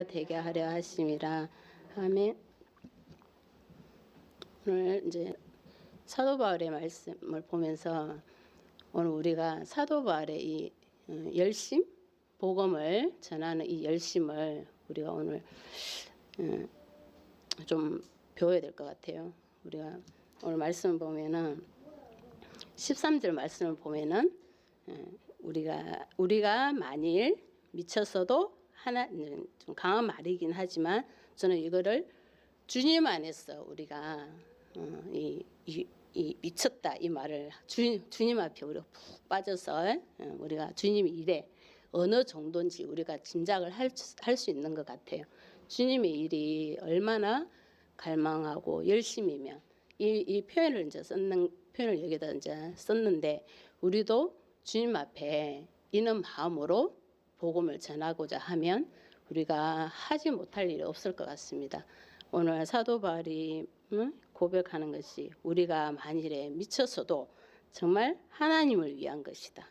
되게 하려 하심이라. 아멘. 오늘 이제 사도 바울의 말씀을 보면서 오늘 우리가 사도 바울의 이 열심, 복음을 전하는 이 열심을 우리가 오늘 좀 배워야 될 것 같아요. 우리가 오늘 말씀을 보면은 13절 말씀을 보면은 우리가 만일 미쳤어도 하나 좀 강한 말이긴 하지만 저는 이거를 주님 안에서 우리가 이 미쳤다 이 말을 주님 앞에 우리가 푹 빠져서 우리가 주님 일에 어느 정도인지 우리가 짐작을 할 수 있는 것 같아요. 주님의 일이 얼마나 갈망하고 열심이면 이 표현을 이제 표현을 여기다 이제 썼는데 우리도 주님 앞에 이는 마음으로 복음을 전하고자 하면 우리가 하지 못할 일이 없을 것 같습니다. 오늘 사도 바울이 고백하는 것이 우리가 만일에 미쳤어도 정말 하나님을 위한 것이다.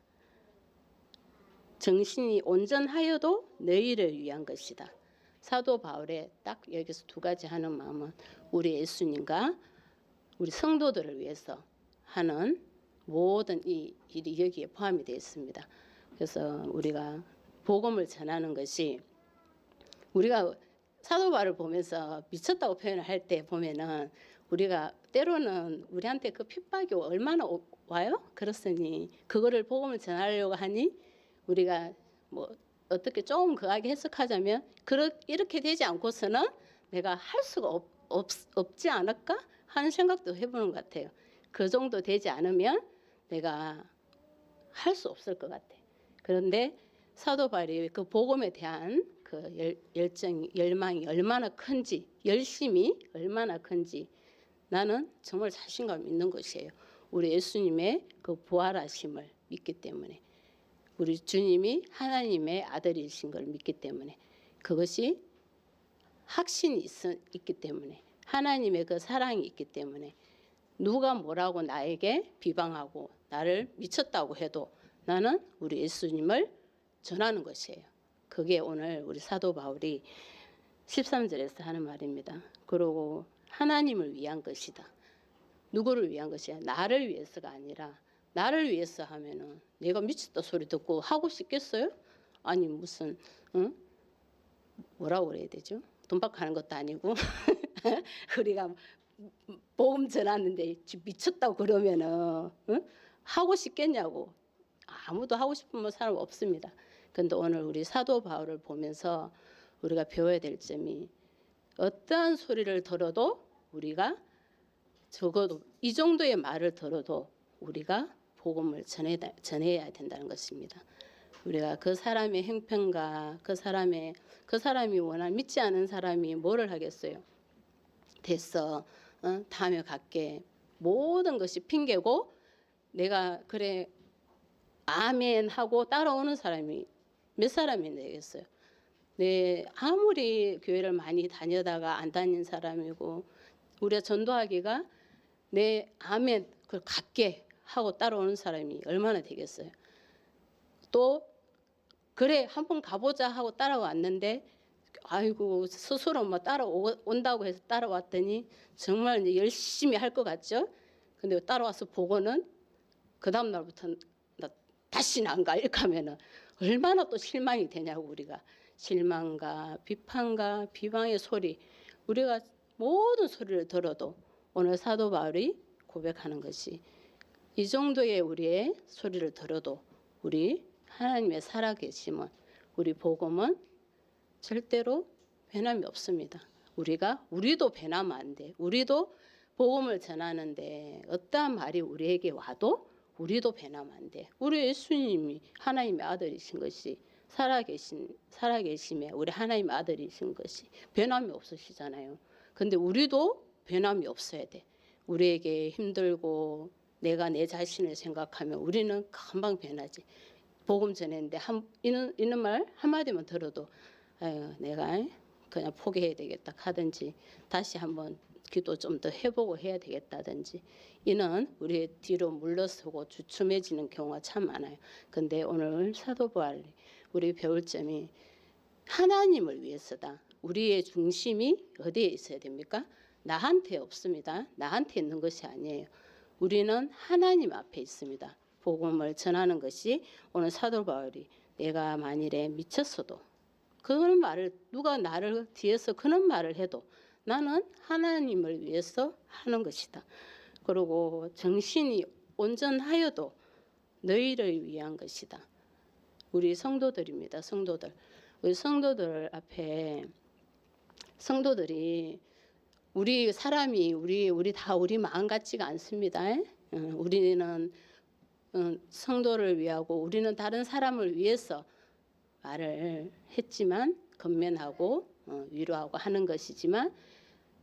정신이 온전하여도 너희를 위한 것이다. 사도 바울의 딱 여기서 두 가지 하는 마음은 우리 예수님과 우리 성도들을 위해서 하는 모든 이 일이 여기에 포함이 되어 있습니다. 그래서 우리가 복음을 전하는 것이 우리가 사도 바울을 보면서 미쳤다고 표현을 할 때 보면은 우리가 때로는 우리한테 그 핍박이 얼마나 와요? 그렇으니 그거를 복음을 전하려고 하니 우리가 뭐 어떻게 조금 거하게 해석하자면 이렇게 되지 않고서는 내가 할 수가 없지 않을까 하는 생각도 해보는 것 같아요. 그 정도 되지 않으면 내가 할 수 없을 것 같아. 그런데 사도 바울이 그 복음에 대한 그 열망이 얼마나 큰지, 열심이 얼마나 큰지 나는 정말 자신감 있는 것이에요. 우리 예수님의 그 부활하심을 믿기 때문에, 우리 주님이 하나님의 아들이신 걸 믿기 때문에, 그것이 확신이 있기 때문에, 하나님의 그 사랑이 있기 때문에 누가 뭐라고 나에게 비방하고 나를 미쳤다고 해도 나는 우리 예수님을 전하는 것이에요. 그게 오늘 우리 사도 바울이 13절에서 하는 말입니다. 그리고 하나님을 위한 것이다. 누구를 위한 것이야? 나를 위해서가 아니라, 나를 위해서 하면은 내가 미쳤다 소리 듣고 하고 싶겠어요? 아니 무슨 뭐라고 그래야 되죠? 돈 받고 하는 것도 아니고 우리가 복음 전하는데 미쳤다고 그러면은 하고 싶겠냐고. 아무도 하고 싶은 사람 없습니다. 그런데 오늘 우리 사도 바울을 보면서 우리가 배워야 될 점이 어떠한 소리를 들어도 우리가 적어도 이 정도의 말을 들어도 우리가 복음을 전해야 된다는 것입니다. 우리가 그 사람의 행편과 그 사람이 워낙 믿지 않은 사람이 뭐를 하겠어요? 됐어. 다음에 갈게. 모든 것이 핑계고 내가 그래 아멘 하고 따라오는 사람이 몇 사람이 되겠어요. 네, 아무리 교회를 많이 다녀다가 안 다닌 사람이고 우리가 전도하기가 네 아멘 그걸 갖게 하고 따라오는 사람이 얼마나 되겠어요. 또 그래 한번 가보자 하고 따라왔는데 아이고 스스로 뭐 따라온다고 해서 따라왔더니 정말 이제 열심히 할 것 같죠. 근데 따라와서 보고는 그 다음 날부터 다시는 안 가 이렇게 하면은 얼마나 또 실망이 되냐고. 우리가 실망과 비판과 비방의 소리, 우리가 모든 소리를 들어도 오늘 사도 바울이 고백하는 것이 이 정도의 우리의 소리를 들어도 우리 하나님의 살아계심은, 우리 복음은 절대로 변함이 없습니다. 우리도 변하면 안 돼. 우리도 복음을 전하는데 어떠한 말이 우리에게 와도 우리도 변하면 안 돼. 우리 예수님이 하나님의 아들이신 것이 살아계심에 우리 하나님의 아들이신 것이 변함이 없으시잖아요. 근데 우리도 변함이 없어야 돼. 우리에게 힘들고 내가 내 자신을 생각하면 우리는 금방 변하지. 복음 전했는데 이는 말 한마디만 들어도 아유, 내가 그냥 포기해야 되겠다 하든지 다시 한번 기도 좀 더 해보고 해야 되겠다든지 이는 우리 뒤로 물러서고 주춤해지는 경우가 참 많아요. 근데 오늘 사도 바울이 우리 배울 점이 하나님을 위해서다. 우리의 중심이 어디에 있어야 됩니까? 나한테 없습니다. 나한테 있는 것이 아니에요. 우리는 하나님 앞에 있습니다. 복음을 전하는 것이 오늘 사도 바울이 내가 만일에 미쳤어도 그런 말을 누가 나를 뒤에서 그런 말을 해도 나는 하나님을 위해서 하는 것이다. 그리고 정신이 온전하여도 너희를 위한 것이다. 우리 성도들입니다. 성도들. 우리 성도들 앞에 성도들이 우리 사람이 우리 다 우리 마음 같지가 않습니다. 우리는 성도를 위하고 우리는 다른 사람을 위해서 말을 했지만 건면하고 위로하고 하는 것이지만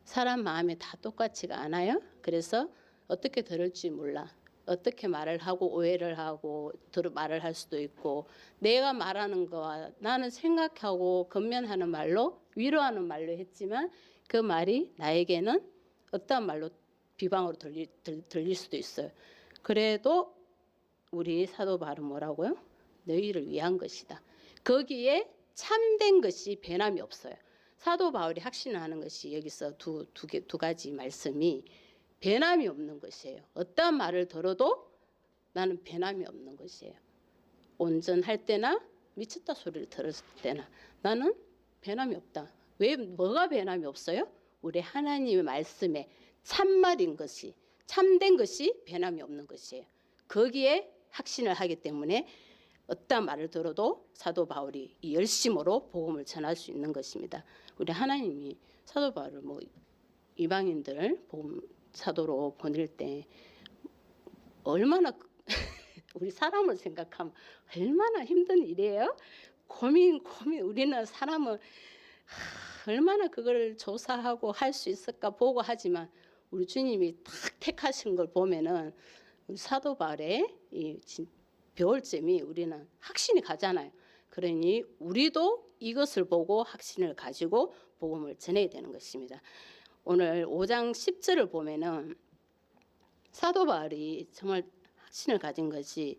사람 마음이 다 똑같지가 않아요. 그래서 어떻게 들을지 몰라. 어떻게 말을 하고 오해를 하고 말을 할 수도 있고 내가 말하는 거와 나는 생각하고 건면하는 말로 위로하는 말로 했지만 그 말이 나에게는 어떤 말로 비방으로 들릴 수도 있어요. 그래도 우리 사도 바울은 뭐라고요? 너희를 위한 것이다. 거기에 참된 것이 변함이 없어요. 사도 바울이 확신하는 것이 여기서 두 가지 말씀이 변함이 없는 것이에요. 어떤 말을 들어도 나는 변함이 없는 것이에요. 온전할 때나 미쳤다 소리를 들었을 때나 나는 변함이 없다. 왜 뭐가 변함이 없어요? 우리 하나님의 말씀에 참말인 것이 참된 것이 변함이 없는 것이에요. 거기에 확신을 하기 때문에 어떤 말을 들어도 사도 바울이 이 열심으로 복음을 전할 수 있는 것입니다. 우리 하나님이 사도 바울을 이방인들 복음 사도로 보낼 때 얼마나 우리 사람을 생각하면 얼마나 힘든 일이에요. 고민 우리는 사람은 얼마나 그걸 조사하고 할 수 있을까 보고 하지만 우리 주님이 딱 택하신 걸 보면은 사도 바울의 이 배울점이 우리는 확신이 가잖아요. 그러니 우리도 이것을 보고 확신을 가지고 복음을 전해야 되는 것입니다. 오늘 5장 10절을 보면은 사도 바울이 정말 확신을 가진 것이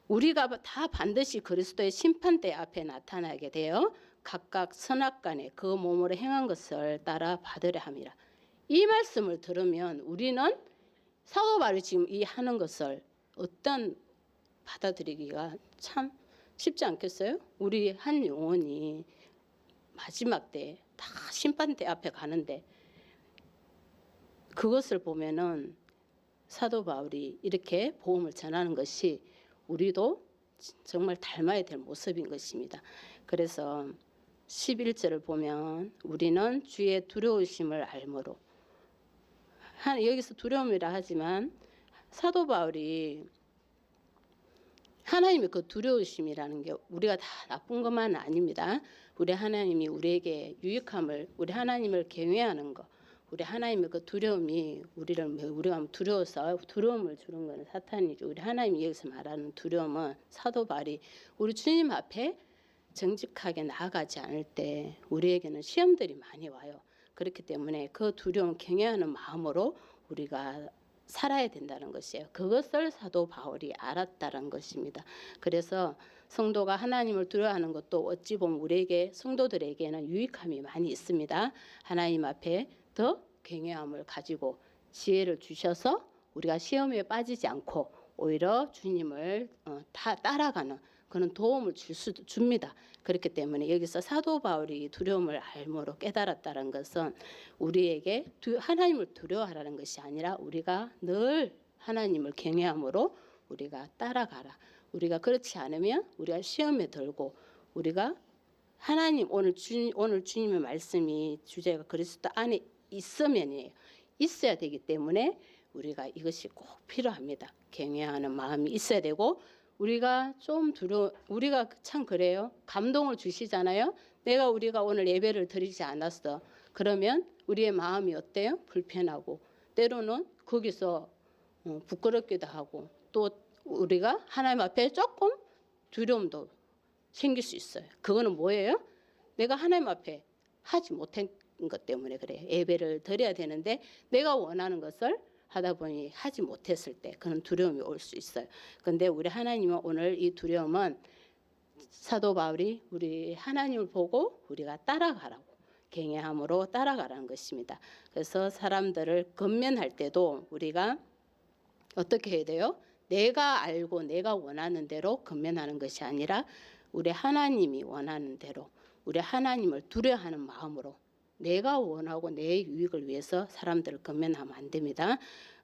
우리가 다 반드시 그리스도의 심판대 앞에 나타나게 되어 각각 선악간에 그 몸으로 행한 것을 따라 받으려 함이라. 이 말씀을 들으면 우리는 사도 바울이 지금 이 하는 것을 어떤 받아들이기가 참 쉽지 않겠어요? 우리 한 영혼이 마지막 때 다 심판대 앞에 가는데 그것을 보면은 사도 바울이 이렇게 복음을 전하는 것이 우리도 정말 닮아야 될 모습인 것입니다. 그래서 11절을 보면 우리는 주의 두려우심을 알므로 여기서 두려움이라 하지만 사도 바울이 하나님의 그 두려우심이라는 게 우리가 다 나쁜 것만은 아닙니다. 우리 하나님이 우리에게 유익함을 우리 하나님을 경외하는 것 우리 하나님의 그 두려움이 우리가 두려워서 두려움을 주는 것은 사탄이죠. 우리 하나님이 여기서 말하는 두려움은 사도 바울이 우리 주님 앞에 정직하게 나아가지 않을 때 우리에게는 시험들이 많이 와요. 그렇기 때문에 그 두려움 경외하는 마음으로 우리가 살아야 된다는 것이에요. 그것을 사도 바울이 알았다는 것입니다. 그래서 성도가 하나님을 두려워하는 것도 어찌 보면 우리에게 성도들에게는 유익함이 많이 있습니다. 하나님 앞에 더 경외함을 가지고 지혜를 주셔서 우리가 시험에 빠지지 않고 오히려 주님을 따라가는 그런 도움을 줍니다. 그렇기 때문에 여기서 사도 바울이 두려움을 알므로 깨달았다는 것은 우리에게 하나님을 두려워하라는 것이 아니라 우리가 늘 하나님을 경외함으로 우리가 따라가라. 우리가 그렇지 않으면 우리가 시험에 들고 우리가 하나님 오늘 주님의 말씀이 주제가 그리스도 안에 있으면이에요. 있어야 되기 때문에 우리가 이것이 꼭 필요합니다. 경외하는 마음이 있어야 되고 우리가 우리가 참 그래요. 감동을 주시잖아요. 우리가 오늘 예배를 드리지 않았어. 그러면 우리의 마음이 어때요? 불편하고 때로는 거기서 부끄럽기도 하고 또 우리가 하나님 앞에 조금 두려움도 생길 수 있어요. 그거는 뭐예요? 내가 하나님 앞에 하지 못한 것 때문에 그래요. 예배를 드려야 되는데 내가 원하는 것을 하다 보니 하지 못했을 때 그런 두려움이 올 수 있어요. 그런데 우리 하나님은 오늘 이 두려움은 사도 바울이 우리 하나님을 보고 우리가 따라가라고 경외함으로 따라가라는 것입니다. 그래서 사람들을 건면할 때도 우리가 어떻게 해야 돼요? 내가 알고 내가 원하는 대로 건면하는 것이 아니라 우리 하나님이 원하는 대로 우리 하나님을 두려워하는 마음으로 내가 원하고 내 유익을 위해서 사람들을 건면하면 안 됩니다.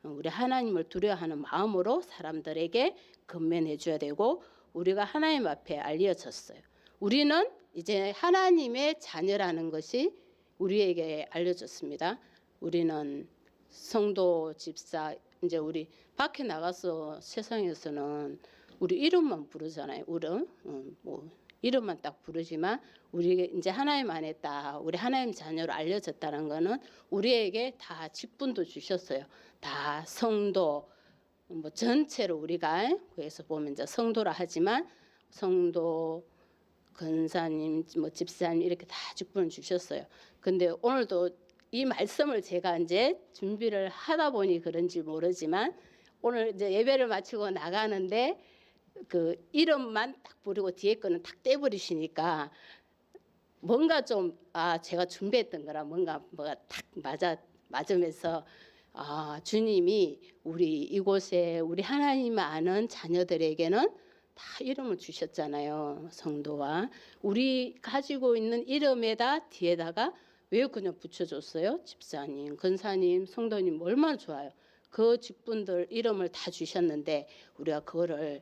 우리 하나님을 두려워하는 마음으로 사람들에게 건면해 줘야 되고 우리가 하나님 앞에 알려졌어요. 우리는 이제 하나님의 자녀라는 것이 우리에게 알려졌습니다. 우리는 성도, 집사, 이제 우리 밖에 나가서 세상에서는 우리 이름만 부르잖아요. 뭐 이름만 딱 부르지만 우리 이제 하나님 안에 딱 우리 하나님 자녀로 알려졌다는 거는 우리에게 다 직분도 주셨어요. 다 성도 뭐 전체로 우리가 그래서 보면 이제 성도라 하지만 성도, 권사님, 뭐 집사님 이렇게 다 직분을 주셨어요. 근데 오늘도 이 말씀을 제가 이제 준비를 하다 보니 그런지 모르지만 오늘 이제 예배를 마치고 나가는데 그 이름만 딱 부르고 뒤에 거는 딱 떼버리시니까 뭔가 좀 제가 준비했던 거랑 뭐가 딱 맞으면서 주님이 우리 이곳에 우리 하나님 아는 자녀들에게는 다 이름을 주셨잖아요. 성도와 우리 가지고 있는 이름에다 뒤에다가 왜 그냥 붙여줬어요? 집사님, 권사님, 성도님 얼마나 좋아요. 그 직분들 이름을 다 주셨는데 우리가 그거를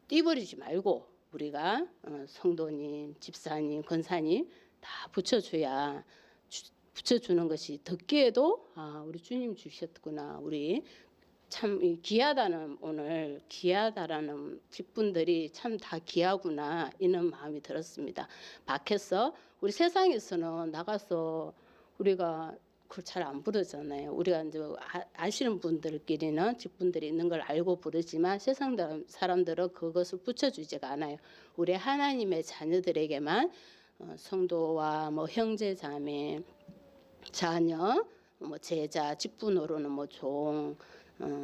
띄버리지 말고 우리가 성도님, 집사님, 권사님 다 붙여줘야 붙여주는 것이 듣기에도 우리 주님 주셨구나. 우리 참 귀하다는 오늘 귀하다라는 직분들이 참 다 귀하구나 이런 마음이 들었습니다. 밖에서 우리 세상에서는 나가서 우리가 그걸 잘 안 부르잖아요. 우리가 이제 아시는 분들끼리는 직분들이 있는 걸 알고 부르지만 세상 사람들은 그것을 붙여주지가 않아요. 우리 하나님의 자녀들에게만 성도와 뭐 형제 자매 자녀 뭐 제자 직분으로는 뭐 종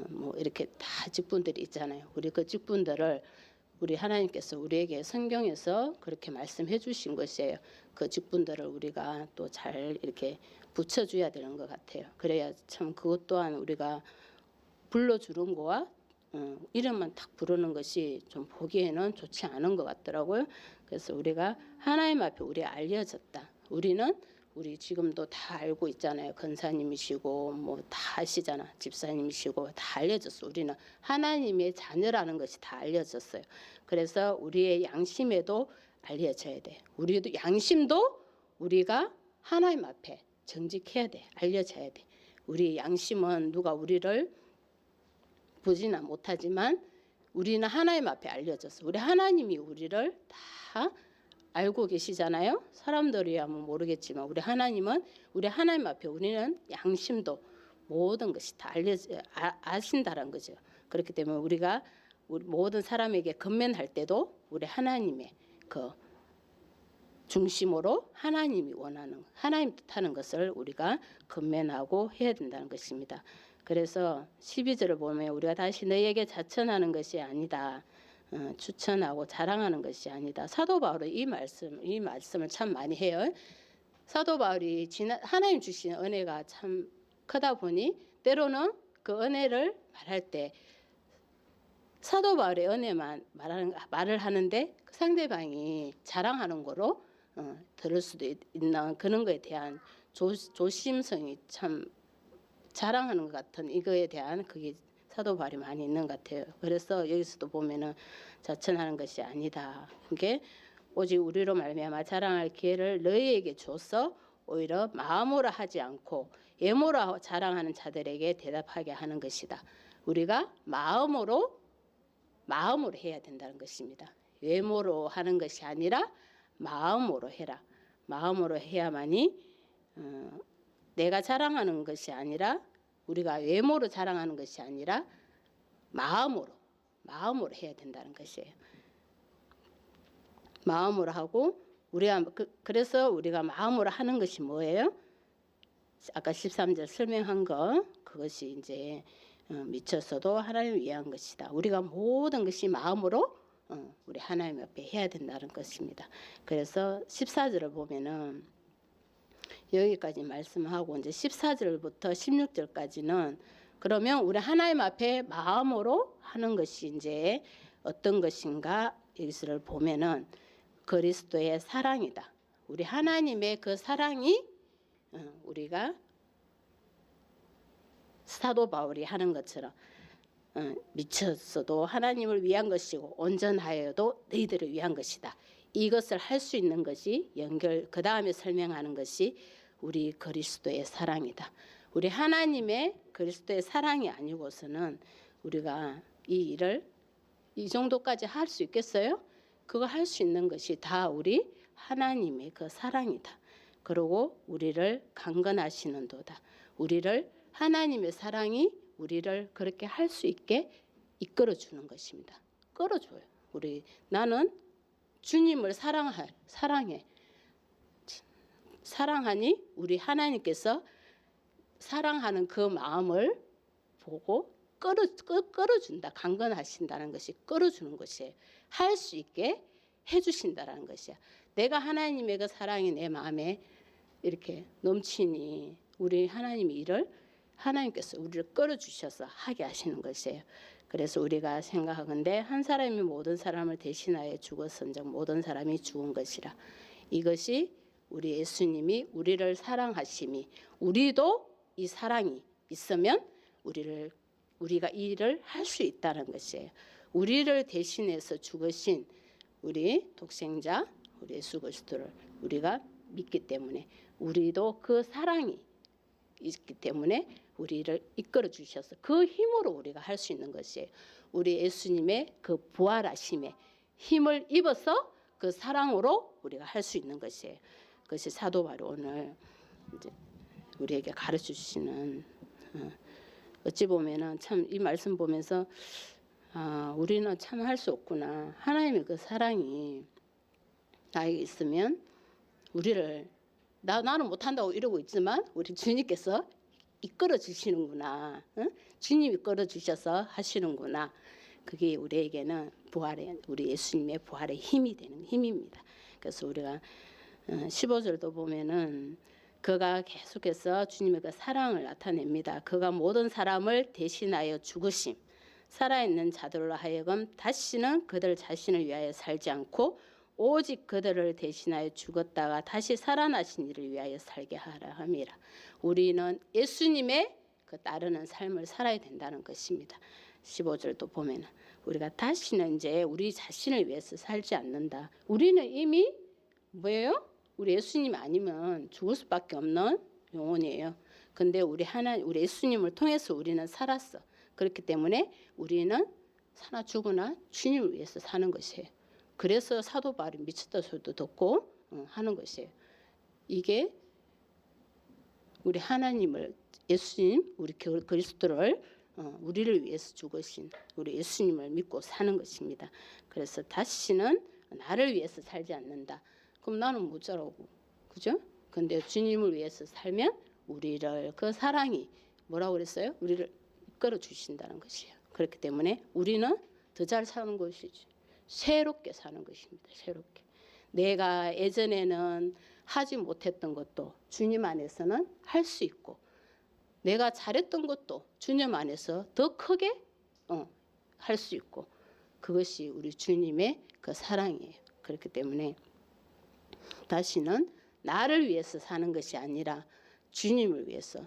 뭐 이렇게 다 직분들이 있잖아요. 우리 그 직분들을 우리 하나님께서 우리에게 성경에서 그렇게 말씀해 주신 것이에요. 그 직분들을 우리가 또 잘 이렇게 붙여줘야 되는 것 같아요. 그래야 참 그것 또한 우리가 불러주는 거와 이름만 딱 부르는 것이 좀 보기에는 좋지 않은 것 같더라고요. 그래서 우리가 하나님 앞에 우리 알려졌다. 우리 지금도 다 알고 있잖아요. 권사님이시고 뭐 다 아시잖아. 집사님이시고 다 알려졌어. 우리는 하나님의 자녀라는 것이 다 알려졌어요. 그래서 우리의 양심에도 알려져야 돼. 우리도 양심도 우리가 하나님 앞에 정직해야 돼. 알려져야 돼. 우리 양심은 누가 우리를 보지는 못하지만 우리는 하나님 앞에 알려졌어. 우리 하나님이 우리를 다 알고 계시잖아요. 사람들이야 뭐 모르겠지만 우리 하나님은 우리 하나님 앞에 우리는 양심도 모든 것이 다 아신다는 거죠. 그렇기 때문에 우리가 우리 모든 사람에게 건면할 때도 우리 하나님의 그 중심으로 하나님이 원하는 하나님 뜻하는 것을 우리가 건면하고 해야 된다는 것입니다. 그래서 12절을 보면 우리가 다시 너희에게 자천하는 것이 아니다. 추천하고 자랑하는 것이 아니다. 사도 바울은 이 말씀을 참 많이 해요. 사도 바울이 하나님 주신 은혜가 참 크다 보니 때로는 그 은혜를 말할 때 사도 바울의 은혜만 말을 하는데 상대방이 자랑하는 거로 들을 수도 있는 그런 거에 대한 조심성이 참 자랑하는 것 같은 이거에 대한 그게 사도 바울이 많이 있는 것 같아요. 그래서 여기서도 보면은 자천하는 것이 아니다. 그게 오직 우리로 말미암아 자랑할 기회를 너희에게 줘서 오히려 마음으로 하지 않고 외모로 자랑하는 자들에게 대답하게 하는 것이다. 우리가 마음으로 해야 된다는 것입니다. 외모로 하는 것이 아니라 마음으로 해라. 마음으로 해야만이 내가 자랑하는 것이 아니라 우리가 외모로 자랑하는 것이 아니라 마음으로 해야 된다는 것이에요. 마음으로 하고 그래서 우리가 마음으로 하는 것이 뭐예요? 아까 13절 설명한 거 그것이 이제 미쳐서도 하나님을 위한 것이다. 우리가 모든 것이 마음으로 우리 하나님 앞에 해야 된다는 것입니다. 그래서 14절을 보면은 여기까지 말씀하고 이제 14절부터 16절까지는 그러면 우리 하나님 앞에 마음으로 하는 것이 이제 어떤 것인가 여기서를 보면은 그리스도의 사랑이다. 우리 하나님의 그 사랑이 우리가 사도 바울이 하는 것처럼 미쳤어도 하나님을 위한 것이고 온전하여도 너희들을 위한 것이다. 이것을 할 수 있는 것이 그 다음에 설명하는 것이 우리 그리스도의 사랑이다. 우리 하나님의 그리스도의 사랑이 아니고서는 우리가 이 일을 이 정도까지 할 수 있겠어요? 그거 할 수 있는 것이 다 우리 하나님의 그 사랑이다. 그리고 우리를 강건하시는도다. 우리를 하나님의 사랑이 우리를 그렇게 할 수 있게 이끌어 주는 것입니다. 끌어줘요. 나는 주님을 사랑해. 사랑하니 우리 하나님께서 사랑하는 그 마음을 보고 끌어준다. 강건하신다는 것이 끌어주는 것이에요. 할 수 있게 해주신다는 것이야. 내가 하나님의 그 사랑이 내 마음에 이렇게 넘치니 우리 하나님이 하나님께서 우리를 끌어주셔서 하게 하시는 것이에요. 그래서 우리가 생각하건대 한 사람이 모든 사람을 대신하여 죽었은즉 모든 사람이 죽은 것이라. 이것이 우리 예수님이 우리를 사랑하심이 우리도 이 사랑이 있으면 우리가 이 일을 할 수 있다는 것이에요. 우리를 대신해서 죽으신 우리 독생자 우리 예수 그리스도를 우리가 믿기 때문에 우리도 그 사랑이 있기 때문에 우리를 이끌어 주셔서 그 힘으로 우리가 할 수 있는 것이에요. 우리 예수님의 그 부활하심에 힘을 입어서 그 사랑으로 우리가 할 수 있는 것이에요. 그것이 사도 바울이 오늘 이제 우리에게 가르쳐 주시는 어찌 보면은 참 이 말씀 보면서 우리는 참 할 수 없구나. 하나님의 그 사랑이 나에게 있으면 우리를 나는 못한다고 이러고 있지만 우리 주님께서 이끌어 주시는구나. 주님이 이끌어 주셔서 하시는구나. 그게 우리에게는 우리 예수님의 부활의 힘이 되는 힘입니다. 그래서 우리가 15절도 보면은 그가 계속해서 주님의 그 사랑을 나타냅니다. 그가 모든 사람을 대신하여 죽으심. 살아있는 자들로 하여금 다시는 그들 자신을 위하여 살지 않고 오직 그들을 대신하여 죽었다가 다시 살아나신 이를 위하여 살게 하라 함이라. 우리는 예수님의 그 따르는 삶을 살아야 된다는 것입니다. 15절도 보면 우리가 다시는 이제 우리 자신을 위해서 살지 않는다. 우리는 이미 뭐예요? 우리 예수님 아니면 죽을 수밖에 없는 영혼이에요. 근데 우리 예수님을 통해서 우리는 살았어. 그렇기 때문에 우리는 사나 죽으나 주님을 위해서 사는 것이에요. 그래서 사도 바울이 미쳤다 소리도 듣고 하는 것이에요. 이게 우리 하나님을 예수님 우리 그리스도를 우리를 위해서 죽으신 우리 예수님을 믿고 사는 것입니다. 그래서 다시는 나를 위해서 살지 않는다. 그럼 나는 모자라고 그죠? 근데 주님을 위해서 살면 우리를 그 사랑이 뭐라고 그랬어요? 우리를 이끌어 주신다는 것이에요. 그렇기 때문에 우리는 더 잘 사는 것이지. 새롭게 사는 것입니다. 새롭게. 내가 예전에는 하지 못했던 것도 주님 안에서는 할 수 있고 내가 잘했던 것도 주님 안에서 더 크게 할 수 있고 그것이 우리 주님의 그 사랑이에요. 그렇기 때문에 다시는 나를 위해서 사는 것이 아니라 주님을 위해서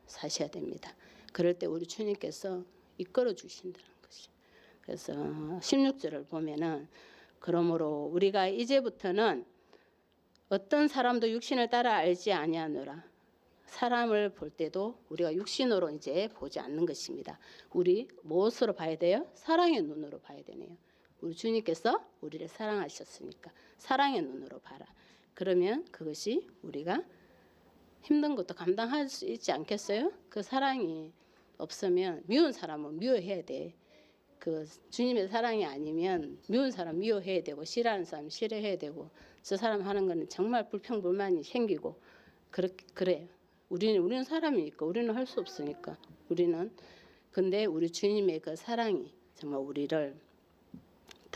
사셔야 됩니다. 그럴 때 우리 주님께서 이끌어 주신다는 것이. 그래서 16절을 보면은 그러므로 우리가 이제부터는 어떤 사람도 육신을 따라 알지 아니하노라. 사람을 볼 때도 우리가 육신으로 이제 보지 않는 것입니다. 우리 무엇으로 봐야 돼요? 사랑의 눈으로 봐야 되네요. 우리 주님께서 우리를 사랑하셨으니까 사랑의 눈으로 봐라. 그러면 그것이 우리가 힘든 것도 감당할 수 있지 않겠어요? 그 사랑이 없으면 미운 사람은 미워해야 돼. 그 주님의 사랑이 아니면 미운 사람 미워해야 되고 싫어하는 사람 싫어해야 되고 저 사람 하는 거는 정말 불평불만이 생기고 그래요. 우리는 사람이니까 우리는 할 수 없으니까 우리는 근데 우리 주님의 그 사랑이 정말 우리를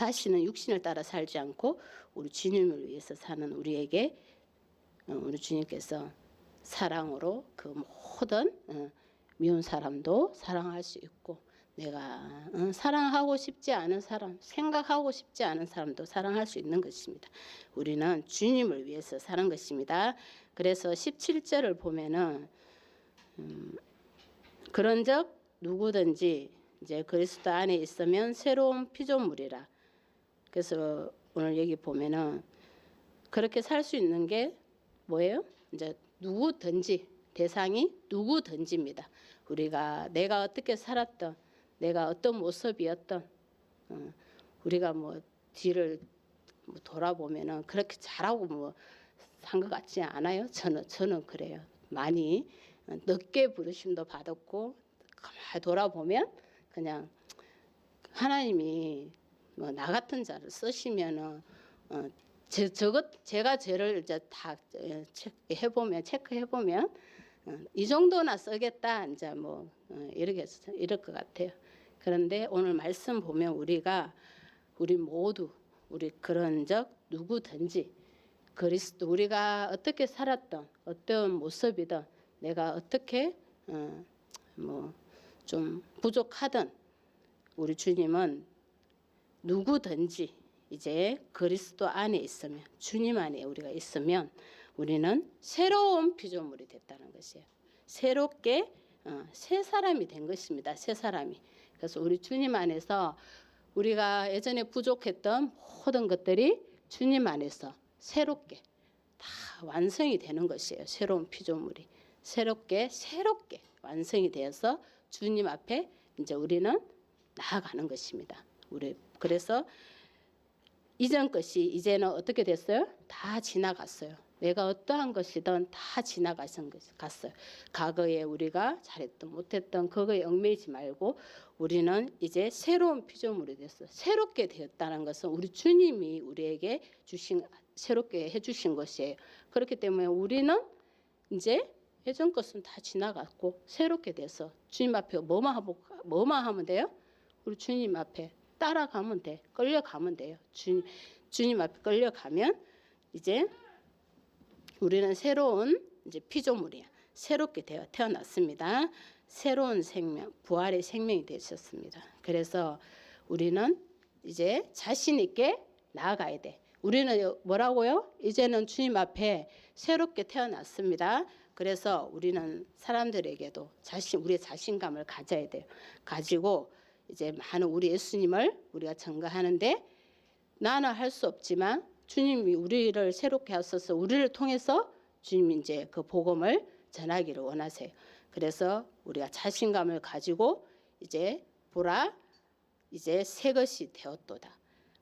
다시는 육신을 따라 살지 않고 우리 주님을 위해서 사는 우리에게 우리 주님께서 사랑으로 그 모든 미운 사람도 사랑할 수 있고 내가 사랑하고 싶지 않은 사람, 생각하고 싶지 않은 사람도 사랑할 수 있는 것입니다. 우리는 주님을 위해서 사는 것입니다. 그래서 17절을 보면은 그런즉 누구든지 이제 그리스도 안에 있으면 새로운 피조물이라. 그래서 오늘 여기 보면은 그렇게 살 수 있는 게 뭐예요? 이제 누구든지 대상이 누구든지입니다. 우리가 내가 어떻게 살았던 내가 어떤 모습이었던 우리가 뭐 뒤를 뭐 돌아보면은 그렇게 잘하고 뭐 산 것 같지 않아요? 저는 그래요. 많이 늦게 부르심도 받았고 가만히 돌아보면 그냥 하나님이 뭐 나 같은 자를 쓰시면은 제가 죄를 이제 다 체크해 보면 이 정도나 쓰겠다 이제 뭐 이럴 것 같아요. 그런데 오늘 말씀 보면 우리 모두 우리 그런즉 누구든지 그리스도 우리가 어떻게 살았던 어떤 모습이든 내가 어떻게 뭐 좀 부족하든 우리 주님은 누구든지 이제 그리스도 안에 있으면 주님 안에 우리가 있으면 우리는 새로운 피조물이 됐다는 것이에요. 새롭게 새 사람이 된 것입니다. 새 사람이. 그래서 우리 주님 안에서 우리가 예전에 부족했던 모든 것들이 주님 안에서 새롭게 다 완성이 되는 것이에요. 새로운 피조물이 새롭게 완성이 되어서 주님 앞에 이제 우리는 나아가는 것입니다. 그래서 이전 것이 이제는 어떻게 됐어요? 다 지나갔어요. 내가 어떠한 것이든 다 갔어요. 과거에 우리가 잘했던 못했던 그거에 얽매이지 말고 우리는 이제 새로운 피조물이 됐어요. 새롭게 되었다는 것은 우리 주님이 우리에게 새롭게 해주신 것이에요. 그렇기 때문에 우리는 이제 예전 것은 다 지나갔고 새롭게 돼서 주님 앞에 뭐만 하면 돼요? 우리 주님 앞에 따라가면 돼. 끌려가면 돼요. 주님 앞에 끌려가면 이제 우리는 새로운 이제 피조물이야. 새롭게 태어났습니다. 새로운 생명, 부활의 생명이 되셨습니다. 그래서 우리는 이제 자신 있게 나아가야 돼. 우리는 뭐라고요? 이제는 주님 앞에 새롭게 태어났습니다. 그래서 우리는 사람들에게도 우리의 자신감을 가져야 돼요. 가지고 이제 많은 우리 예수님을 우리가 증거하는데 나는 할 수 없지만 주님이 우리를 새롭게 하셔서 우리를 통해서 주님이 이제 그 복음을 전하기를 원하세요. 그래서 우리가 자신감을 가지고 이제 보라 이제 새 것이 되었도다.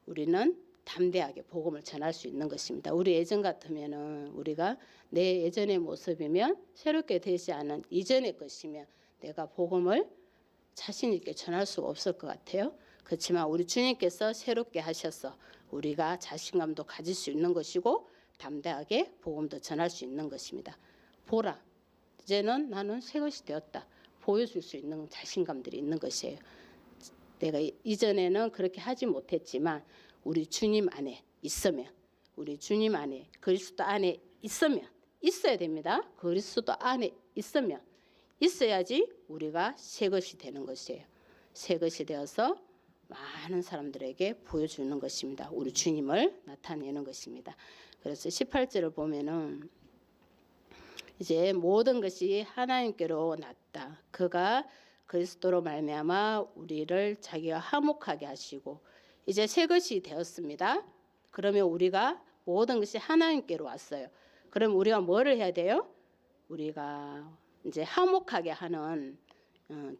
우리는 담대하게 복음을 전할 수 있는 것입니다. 우리 예전 같으면은 우리가 내 예전의 모습이면 새롭게 되지 않은 이전의 것이면 내가 복음을 자신 있게 전할 수가 없을 것 같아요. 그렇지만 우리 주님께서 새롭게 하셔서 우리가 자신감도 가질 수 있는 것이고 담대하게 복음도 전할 수 있는 것입니다. 보라, 이제는 나는 새 것이 되었다. 보여줄 수 있는 자신감들이 있는 것이에요. 내가 이전에는 그렇게 하지 못했지만 우리 주님 안에 있으면 우리 주님 안에 그리스도 안에 있어야 됩니다. 그리스도 안에 있어야지 우리가 새 것이 되는 것이에요. 새 것이 되어서 많은 사람들에게 보여주는 것입니다. 우리 주님을 나타내는 것입니다. 그래서 18절을 보면은 이제 모든 것이 하나님께로 났다. 그가 그리스도로 말미암아 우리를 자기가 화목하게 하시고 이제 새 것이 되었습니다. 그러면 우리가 모든 것이 하나님께로 왔어요. 그럼 우리가 뭐를 해야 돼요? 우리가 이제 화목하게 하는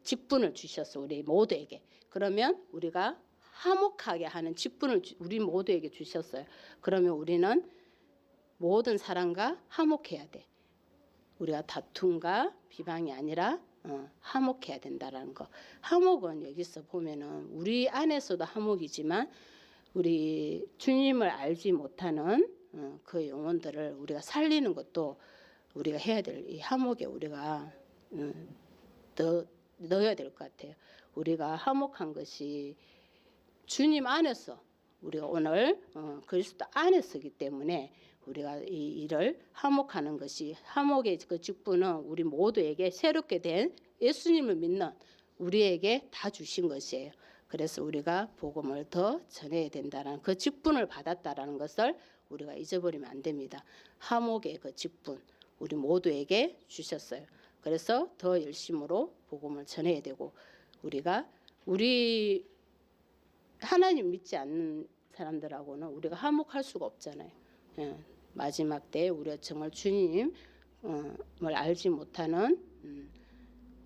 직분을 주셨어 우리 모두에게. 그러면 우리가 화목하게 하는 직분을 우리 모두에게 주셨어요. 그러면 우리는 모든 사람과 화목해야 돼. 우리가 다툼과 비방이 아니라 화목해야 된다라는 거. 화목은 여기서 보면은 우리 안에서도 화목이지만 우리 주님을 알지 못하는 그 영혼들을 우리가 살리는 것도 우리가 해야 될 이 화목에 우리가 더 넣어야 될 것 같아요. 우리가 화목한 것이 주님 안에서 우리가 오늘 그리스도 안에 서기 때문에 우리가 이 일을 화목하는 것이 화목의 그 직분은 우리 모두에게 새롭게 된 예수님을 믿는 우리에게 다 주신 것이에요. 그래서 우리가 복음을 더 전해야 된다는 그 직분을 받았다라는 것을 우리가 잊어버리면 안 됩니다. 화목의 그 직분 우리 모두에게 주셨어요. 그래서 더 열심으로 복음을 전해야 되고 우리 하나님 믿지 않는 사람들하고는 우리가 화목할 수가 없잖아요. 예, 마지막 때 우리가 정말 주님을 알지 못하는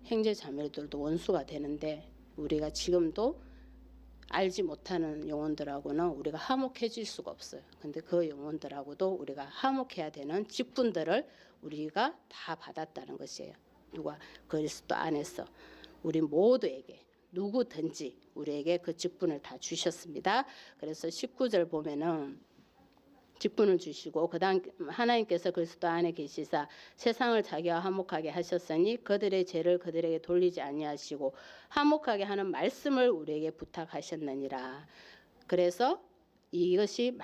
형제 자매들도 원수가 되는데 우리가 지금도 알지 못하는 영혼들하고는 우리가 화목해질 수가 없어요. 근데 그 영혼들하고도 우리가 화목해야 되는 직분들을 우리가 다 받았다는 것이에요. 누가 그리스도 안에서 우리 모두에게 누구든지 우리에게 그 직분을 다 주셨습니다. 그래서 19절 보면은 직분을 주시고 그다음 하나님께서 그리스도 안에 계시사 세상을 자기와 화목하게 하셨으니 그들의 죄를 그들에게 돌리지 아니하시고 화목하게 하는 말씀을 우리에게 부탁하셨느니라. 그래서 이것이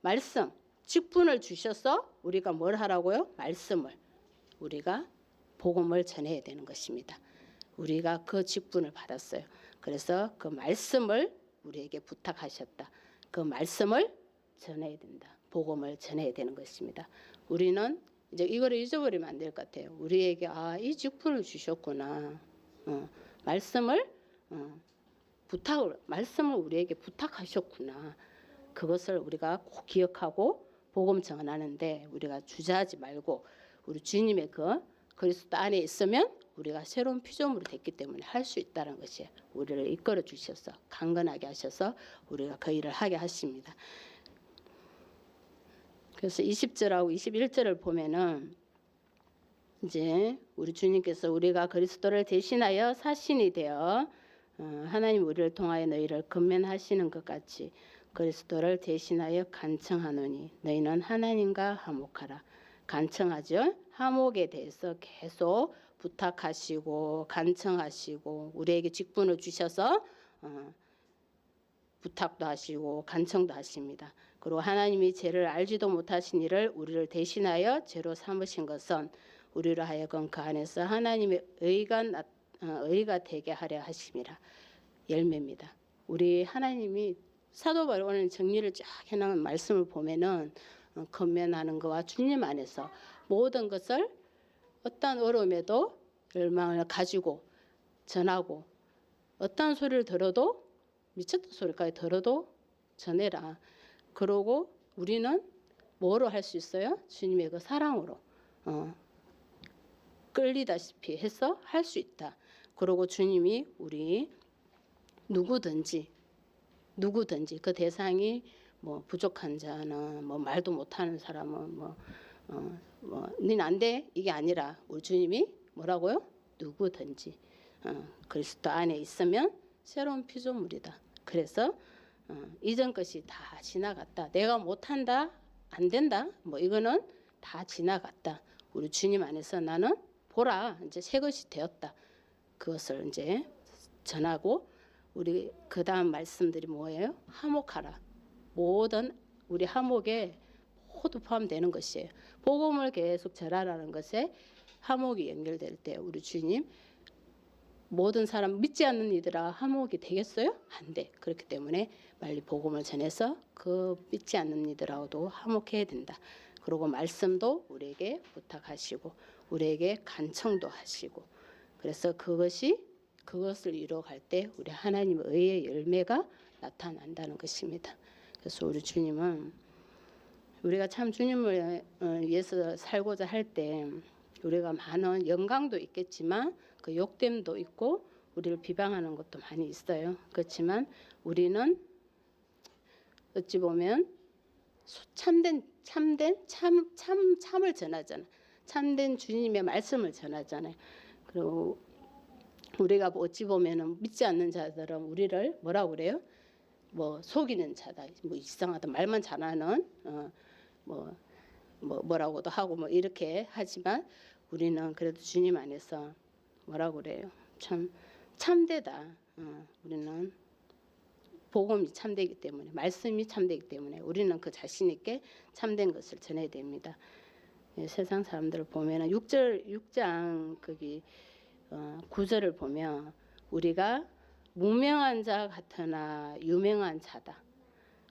말씀 직분을 주셔서 우리가 뭘 하라고요? 말씀을 우리가 복음을 전해야 되는 것입니다. 우리가 그 직분을 받았어요. 그래서 그 말씀을 우리에게 부탁하셨다. 그 말씀을 전해야 된다. 복음을 전해야 되는 것입니다. 우리는 이제 이거를 잊어버리면 안 될 것 같아요. 우리에게 이 직분을 주셨구나. 말씀을 우리에게 부탁하셨구나. 그것을 우리가 꼭 기억하고 복음 전하는데 우리가 주저하지 말고 우리 주님의 그 그리스도 안에 있으면 우리가 새로운 피조물이 됐기 때문에 할 수 있다는 것이에요. 우리를 이끌어 주셔서 강건하게 하셔서 우리가 그 일을 하게 하십니다. 그래서 20절하고 21절을 보면은 이제 우리 주님께서 우리가 그리스도를 대신하여 사신이 되어 하나님 우리를 통하여 너희를 건면하시는 것 같이 그리스도를 대신하여 간청하노니 너희는 하나님과 화목하라. 간청하죠. 화목에 대해서 계속 부탁하시고 간청하시고 우리에게 직분을 주셔서 부탁도 하시고 간청도 하십니다. 그리고 하나님이 죄를 알지도 못하신 이를 우리를 대신하여 죄로 삼으신 것은 우리로 하여금 그 안에서 하나님의 의가 되게 하려 하심이라. 열매입니다. 우리 하나님이 사도 바울 오늘 정리를 쫙 해놓은 말씀을 보면은 건면하는 것과 주님 안에서 모든 것을 어떤 어려움에도 열망을 가지고 전하고 어떤 소리를 들어도 미쳤던 소리까지 들어도 전해라. 그러고 우리는 뭐로 할 수 있어요? 주님의 그 사랑으로 끌리다시피 해서 할 수 있다. 그러고 주님이 우리 누구든지 그 대상이 뭐 부족한 자는 뭐 말도 못하는 사람은 니는 안 돼 이게 아니라 우리 주님이 뭐라고요? 누구든지 그리스도 안에 있으면 새로운 피조물이다. 그래서 이전 것이 다 지나갔다. 내가 못한다, 안 된다. 뭐 이거는 다 지나갔다. 우리 주님 안에서 나는 보라 이제 새 것이 되었다. 그것을 이제 전하고 우리 그 다음 말씀들이 뭐예요? 화목하라. 모든 우리 화목에 모두 포함되는 것이에요. 복음을 계속 전하라는 것에 화목이 연결될 때 우리 주님 모든 사람 믿지 않는 이들아 화목이 되겠어요? 안 돼. 그렇기 때문에 빨리 복음을 전해서 그 믿지 않는 이들하고도 화목해야 된다. 그리고 말씀도 우리에게 부탁하시고 우리에게 간청도 하시고 그래서 그것을 이루어갈 때 우리 하나님의 의의 열매가 나타난다는 것입니다. 그래서 우리 주님은 우리가 참 주님을 위해서 살고자 할 때 우리가 많은 영광도 있겠지만 그 욕됨도 있고 우리를 비방하는 것도 많이 있어요. 그렇지만 우리는 어찌 보면 참을 전하잖아. 참된 주님의 말씀을 전하잖아요. 그리고 우리가 어찌 보면은 믿지 않는 자들은 우리를 뭐라고 그래요? 뭐 속이는 자다. 뭐 이상하다. 말만 잘하는 뭐라고도 하고 뭐 이렇게 하지만 우리는 그래도 주님 안에서 뭐라고 그래요? 참 참되다. 우리는 복음이 참되기 때문에, 말씀이 참되기 때문에 우리는 그 자신 있게 참된 것을 전해야 됩니다. 예, 세상 사람들을 보면은 6장 거기 9절을 보면 우리가 무명한 자 같으나 유명한 자다.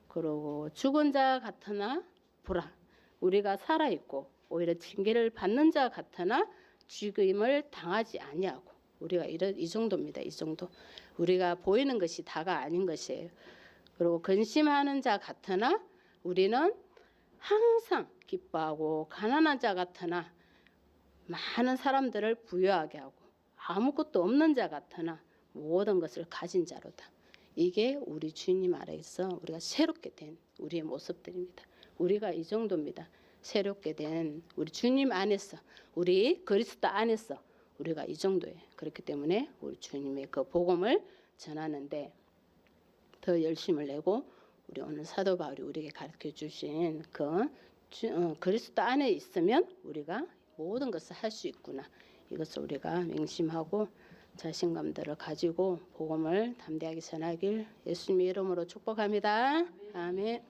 그리고 죽은 자 같으나 보라, 우리가 살아 있고 오히려 징계를 받는 자 같으나 죽임을 당하지 아니하고, 우리가 이 정도입니다. 이 정도. 우리가 보이는 것이 다가 아닌 것이에요. 그리고 근심하는 자 같으나 우리는 항상 기뻐하고, 가난한 자 같으나 많은 사람들을 부유하게 하고, 아무것도 없는 자 같으나 모든 것을 가진 자로다. 이게 우리 주님 아래에서 우리가 새롭게 된 우리의 모습들입니다. 우리가 이 정도입니다. 새롭게 된 우리 주님 안에서, 우리 그리스도 안에서 우리가 이 정도예요. 그렇기 때문에 우리 주님의 그 복음을 전하는데 더 열심을 내고, 우리 오늘 사도 바울이 우리에게 가르쳐 주신 그 그리스도 안에 있으면 우리가 모든 것을 할 수 있구나. 이것을 우리가 맹심하고 자신감들을 가지고 복음을 담대하게 전하길 예수님의 이름으로 축복합니다. 아멘.